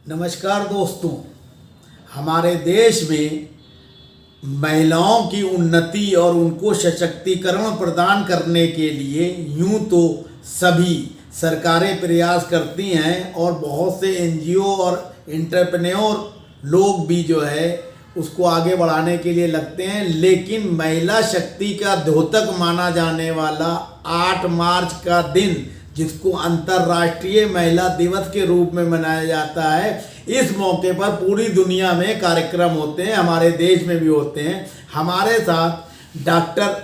नमस्कार दोस्तों। हमारे देश में महिलाओं की उन्नति और उनको सशक्तिकरण प्रदान करने के लिए यूं तो सभी सरकारें प्रयास करती हैं और बहुत से एनजीओ और एंटरप्रेन्योर लोग भी जो है उसको आगे बढ़ाने के लिए लगते हैं, लेकिन महिला शक्ति का द्योतक माना जाने वाला 8 मार्च का दिन, जिसको अंतर्राष्ट्रीय महिला दिवस के रूप में मनाया जाता है, इस मौके पर पूरी दुनिया में कार्यक्रम होते हैं, हमारे देश में भी होते हैं। हमारे साथ डॉक्टर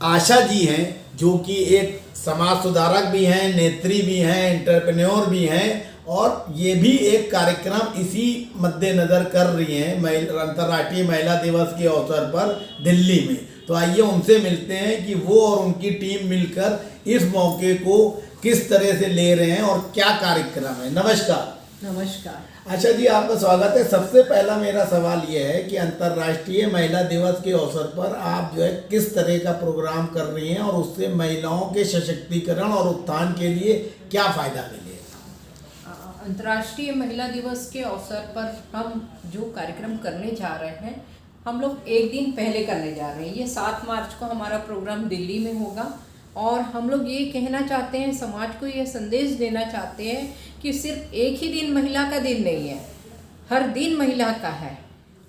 आशा जी हैं, जो कि एक समाज सुधारक भी हैं, नेत्री भी हैं, एंटरप्रेन्योर भी हैं, और ये भी एक कार्यक्रम इसी मद्देनज़र कर रही हैं अंतर्राष्ट्रीय महिला दिवस के अवसर पर दिल्ली में। तो आइए उनसे मिलते हैं कि वो और उनकी टीम मिलकर इस मौके को किस तरह से ले रहे हैं और क्या कार्यक्रम है। नमस्कार। नमस्कार। अच्छा जी, आपका स्वागत है। सबसे पहला मेरा सवाल ये है कि अंतर्राष्ट्रीय महिला दिवस के अवसर पर आप जो है किस तरह का प्रोग्राम कर रही हैं और उससे महिलाओं के सशक्तिकरण और उत्थान के लिए क्या फ़ायदा मिलेगा? अंतर्राष्ट्रीय महिला दिवस के अवसर पर हम जो कार्यक्रम करने जा रहे हैं, हम लोग एक दिन पहले करने जा रहे हैं। ये 7 मार्च को हमारा प्रोग्राम दिल्ली में होगा और हम लोग ये कहना चाहते हैं, समाज को ये संदेश देना चाहते हैं कि सिर्फ एक ही दिन महिला का दिन नहीं है, हर दिन महिला का है।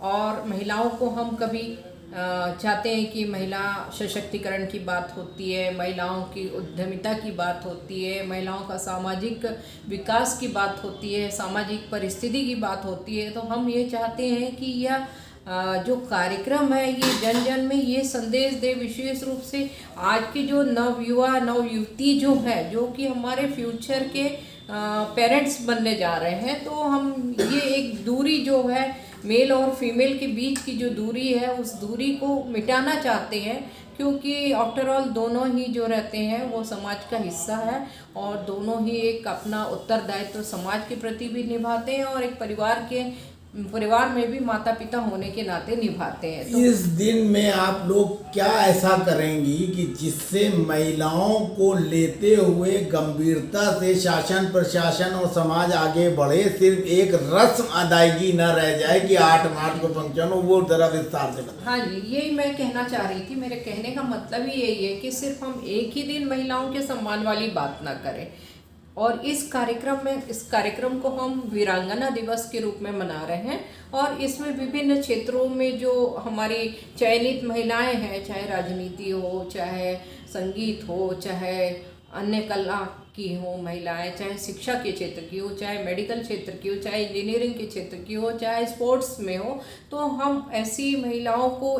और महिलाओं को हम कभी चाहते हैं कि महिला सशक्तिकरण की बात होती है, महिलाओं की उद्यमिता की बात होती है, महिलाओं का सामाजिक विकास की बात होती है, सामाजिक परिस्थिति की बात होती है। तो हम ये चाहते हैं कि यह जो कार्यक्रम है ये जन जन में ये संदेश दे, विशेष रूप से आज की जो नवयुवा नवयुवती जो है, जो कि हमारे फ्यूचर के पेरेंट्स बनने जा रहे हैं। तो हम ये एक दूरी जो है मेल और फीमेल के बीच की जो दूरी है, उस दूरी को मिटाना चाहते हैं, क्योंकि आफ्टर ऑल दोनों ही जो रहते हैं वो समाज का हिस्सा है और दोनों ही एक अपना उत्तरदायित्व तो समाज के प्रति भी निभाते हैं और एक परिवार में भी माता पिता होने के नाते निभाते हैं। तो इस दिन में आप लोग क्या ऐसा करेंगी कि जिससे महिलाओं को लेते हुए गंभीरता से शासन प्रशासन और समाज आगे बढ़े, सिर्फ एक रस्म अदायगी न रह जाए कि 8 मार्च को फंक्शन हो, वो जरा विस्तार से बताएं। हाँ जी, यही मैं कहना चाह रही थी। मेरे कहने का मतलब ही यही है कि सिर्फ हम एक ही दिन महिलाओं के सम्मान वाली बात ना करें। और इस कार्यक्रम को हम वीरांगना दिवस के रूप में मना रहे हैं और इसमें विभिन्न क्षेत्रों में जो हमारी चयनित महिलाएं हैं, चाहे राजनीति हो, चाहे संगीत हो, चाहे अन्य कला की हो महिलाएं, चाहे शिक्षा के क्षेत्र की हो, चाहे मेडिकल क्षेत्र की हो, चाहे इंजीनियरिंग के क्षेत्र की हो, चाहे स्पोर्ट्स में हो, तो हम ऐसी महिलाओं को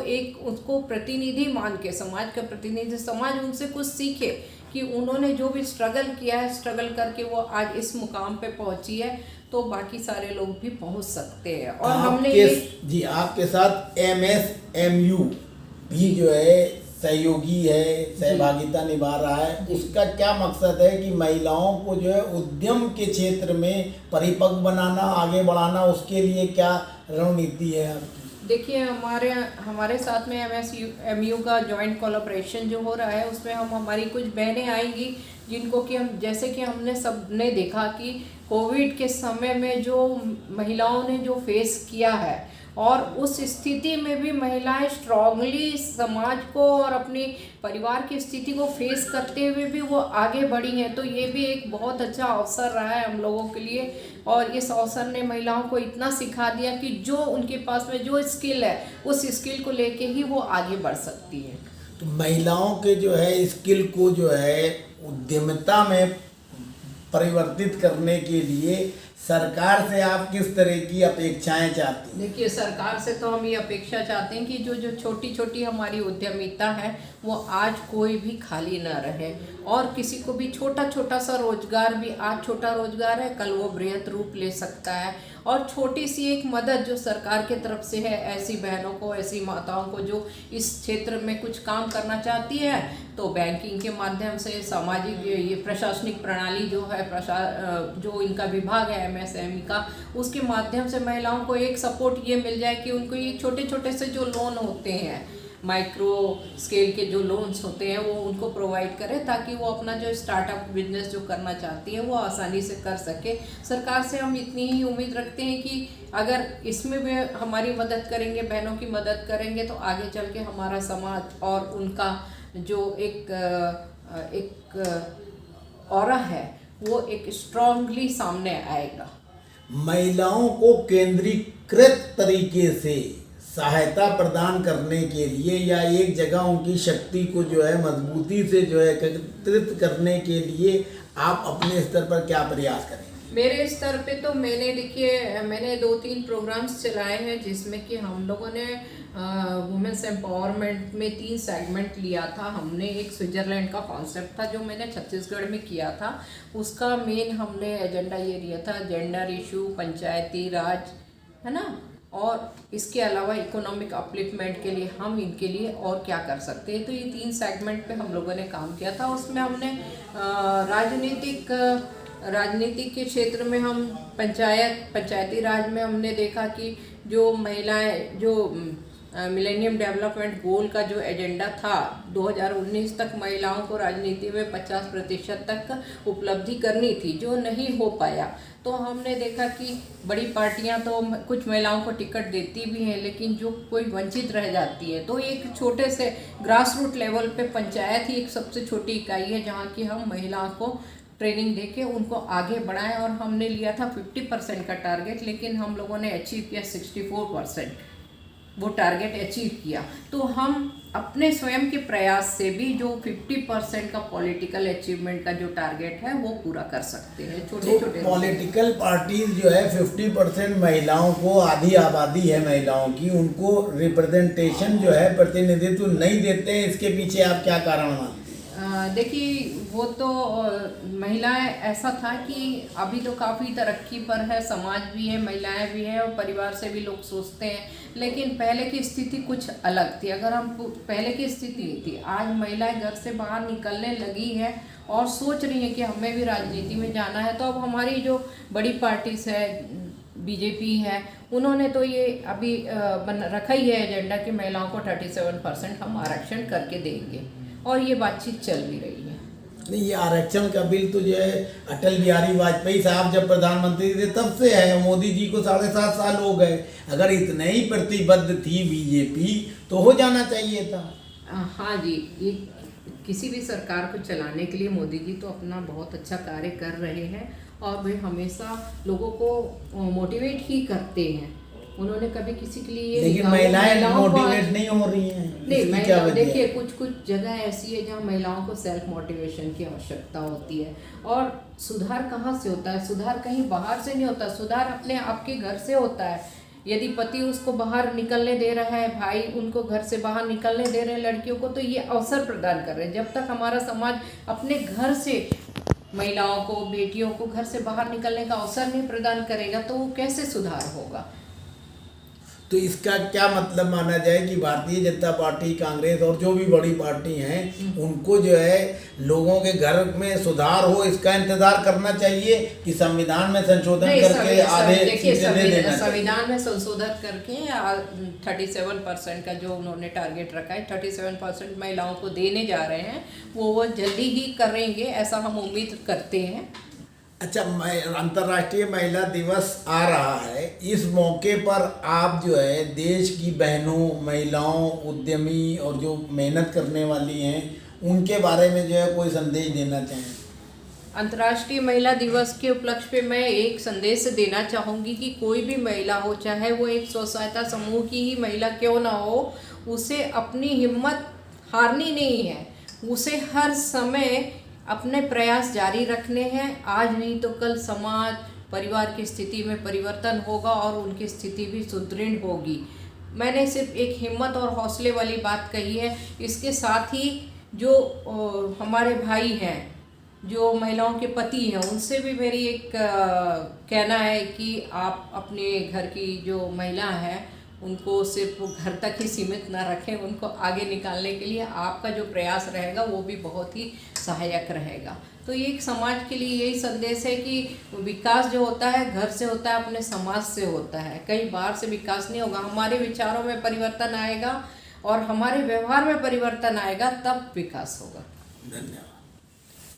उसको प्रतिनिधि मान के, समाज का प्रतिनिधि, समाज उनसे कुछ सीखे कि उन्होंने जो भी स्ट्रगल किया है, स्ट्रगल करके वो आज इस मुकाम पे पहुंची है, तो बाकी सारे लोग भी पहुंच सकते हैं। और हमने जी आपके साथ MSMU भी जो है सहयोगी है, सहभागिता निभा रहा है। उसका क्या मकसद है कि महिलाओं को जो है उद्यम के क्षेत्र में परिपक्व बनाना, आगे बढ़ाना, उसके लिए क्या रणनीति है आपकी? देखिए, हमारे साथ में MSMU का जॉइंट कोलैबोरेशन जो हो रहा है, उसमें हमारी कुछ बहनें आएंगी जिनको कि हम, जैसे कि हमने सबने देखा कि कोविड के समय में जो महिलाओं ने जो फेस किया है और उस स्थिति में भी महिलाएं स्ट्रांगली समाज को और अपनी परिवार की स्थिति को फेस करते हुए भी वो आगे बढ़ी हैं। तो ये भी एक बहुत अच्छा अवसर रहा है हम लोगों के लिए और इस अवसर ने महिलाओं को इतना सिखा दिया कि जो उनके पास में जो स्किल है, उस स्किल को लेके ही वो आगे बढ़ सकती है। तो महिलाओं के जो है स्किल को जो है उद्यमिता में परिवर्तित करने के लिए सरकार से आप किस तरह की अपेक्षाएं चाहती हैं? देखिए, सरकार से तो हम ये अपेक्षा चाहते हैं कि जो छोटी छोटी हमारी उद्यमिता है वो आज कोई भी खाली ना रहे और किसी को भी छोटा छोटा सा रोजगार भी, आज छोटा रोजगार है, कल वो बृहत रूप ले सकता है। और छोटी सी एक मदद जो सरकार के तरफ से है, ऐसी बहनों को, ऐसी माताओं को जो इस क्षेत्र में कुछ काम करना चाहती है, तो बैंकिंग के माध्यम से, सामाजिक ये प्रशासनिक प्रणाली जो है, जो इनका विभाग है MSME का, उसके माध्यम से महिलाओं को एक सपोर्ट ये मिल जाए कि उनको ये छोटे छोटे से जो लोन होते हैं माइक्रो स्केल के जो लोन्स होते हैं वो उनको प्रोवाइड करें, ताकि वो अपना जो स्टार्टअप बिजनेस जो करना चाहती है वो आसानी से कर सके। सरकार से हम इतनी ही उम्मीद रखते हैं कि अगर इसमें भी हमारी मदद करेंगे, बहनों की मदद करेंगे, तो आगे चल के हमारा समाज और उनका जो एक ऑरा है वो एक स्ट्रांगली सामने आएगा। महिलाओं को केंद्रीकृत तरीके से सहायता प्रदान करने के लिए या एक जगह उनकी शक्ति को जो है मजबूती से जो है एकत्रित करने के लिए आप अपने स्तर पर क्या प्रयास करेंगे? मेरे स्तर पे तो मैंने 2-3 प्रोग्राम्स चलाए हैं, जिसमें कि हम लोगों ने वुमेन्स एम्पावरमेंट में 3 सेगमेंट लिया था। हमने एक स्विट्जरलैंड का कॉन्सेप्ट था जो मैंने छत्तीसगढ़ में किया था, उसका मेन हमने एजेंडा ये लिया था जेंडर इशू, पंचायती राज, है ना, और इसके अलावा इकोनॉमिक अपलिफ्टमेंट के लिए हम इनके लिए और क्या कर सकते हैं। तो ये 3 सेगमेंट पे हम लोगों ने काम किया था। उसमें हमने राजनीति के क्षेत्र में हम पंचायती राज में हमने देखा कि जो महिलाएं जो मिलेनियम डेवलपमेंट गोल का जो एजेंडा था 2019 तक महिलाओं को राजनीति में 50% तक उपलब्धि करनी थी, जो नहीं हो पाया। तो हमने देखा कि बड़ी पार्टियां तो कुछ महिलाओं को टिकट देती भी हैं, लेकिन जो कोई वंचित रह जाती है, तो एक छोटे से ग्रास रूट लेवल पे पंचायत ही एक सबसे छोटी इकाई है जहाँ की हम महिलाओं को ट्रेनिंग देके उनको आगे बढ़ाएं। और हमने लिया था 50% का टारगेट, लेकिन हम लोगों ने अचीव किया 64%, वो टारगेट अचीव किया। तो हम अपने स्वयं के प्रयास से भी जो 50% का पॉलिटिकल अचीवमेंट का जो टारगेट है वो पूरा कर सकते हैं। छोटे छोटे पॉलिटिकल पार्टीज जो है 50% महिलाओं को, आधी आबादी है महिलाओं की, उनको रिप्रेजेंटेशन जो है प्रतिनिधित्व नहीं देते हैं, इसके पीछे आप क्या कारण मानते हैं? देखिए, वो तो महिलाएं, ऐसा था कि अभी तो काफ़ी तरक्की पर है, समाज भी है, महिलाएं भी हैं और परिवार से भी लोग सोचते हैं, लेकिन पहले की स्थिति कुछ अलग थी। अगर हम पहले की स्थिति नहीं थी, आज महिलाएं घर से बाहर निकलने लगी है और सोच रही हैं कि हमें भी राजनीति में जाना है। तो अब हमारी जो बड़ी पार्टीज है, बीजेपी है, उन्होंने तो ये अभी रखा ही है एजेंडा कि महिलाओं को 37% हम आरक्षण करके देंगे, और ये बातचीत चल भी रही है। नहीं, ये आरक्षण का बिल तो जो है अटल बिहारी वाजपेयी साहब जब प्रधानमंत्री थे तब से है, मोदी जी को 7.5 साल हो गए। अगर इतने ही प्रतिबद्ध थी बीजेपी तो हो जाना चाहिए था। हाँ जी, ये किसी भी सरकार को चलाने के लिए मोदी जी तो अपना बहुत अच्छा कार्य कर रहे हैं और वे हमेशा लोगों को मोटिवेट ही करते हैं। उन्होंने कभी किसी के लिए, लेकिन महिलाएं मोटिवेट नहीं हो रही हैं। नहीं, महिलाएं देखिए, कुछ जगह ऐसी है जहाँ महिलाओं को सेल्फ मोटिवेशन की आवश्यकता होती है। और सुधार कहाँ से होता है? सुधार कहीं बाहर से नहीं होता, सुधार अपने आपके घर से होता है। यदि पति उसको बाहर निकलने दे रहा है, भाई उनको घर से बाहर निकलने दे रहे हैं लड़कियों को, तो ये अवसर प्रदान कर रहे हैं। जब तक हमारा समाज अपने घर से महिलाओं को, बेटियों को घर से बाहर निकलने का अवसर नहीं प्रदान करेगा तो वो कैसे सुधार होगा? तो इसका क्या मतलब माना जाए कि भारतीय जनता पार्टी, कांग्रेस और जो भी बड़ी पार्टी हैं उनको जो है लोगों के घर में सुधार हो इसका इंतजार करना चाहिए कि संविधान में संशोधन करके आधे सीटें दे देना? संविधान में संशोधन करके 37% का जो उन्होंने टारगेट रखा है, 37% महिलाओं को देने जा रहे हैं, वो जल्दी ही करेंगे, ऐसा हम उम्मीद करते हैं। अच्छा, अंतर्राष्ट्रीय महिला दिवस आ रहा है, इस मौके पर आप जो है देश की बहनों, महिलाओं, उद्यमी और जो मेहनत करने वाली हैं उनके बारे में जो है कोई संदेश देना चाहें? अंतर्राष्ट्रीय महिला दिवस के उपलक्ष्य पे मैं एक संदेश देना चाहूँगी कि कोई भी महिला हो, चाहे वो एक स्व सहायता समूह की ही महिला क्यों ना हो, उसे अपनी हिम्मत हारनी नहीं है। उसे हर समय अपने प्रयास जारी रखने हैं। आज नहीं तो कल समाज, परिवार की स्थिति में परिवर्तन होगा और उनकी स्थिति भी सुदृढ़ होगी। मैंने सिर्फ एक हिम्मत और हौसले वाली बात कही है। इसके साथ ही जो हमारे भाई हैं, जो महिलाओं के पति हैं, उनसे भी मेरी एक कहना है कि आप अपने घर की जो महिला है उनको सिर्फ घर तक ही सीमित ना रखें, उनको आगे निकालने के लिए आपका जो प्रयास रहेगा वो भी बहुत ही सहायक रहेगा। तो ये एक समाज के लिए यही संदेश है कि विकास जो होता है घर से होता है, अपने समाज से होता है, कहीं बाहर से विकास नहीं होगा। हमारे विचारों में परिवर्तन आएगा, और हमारे व्यवहार में परिवर्तन आएगा, तब विकास होगा। धन्यवाद।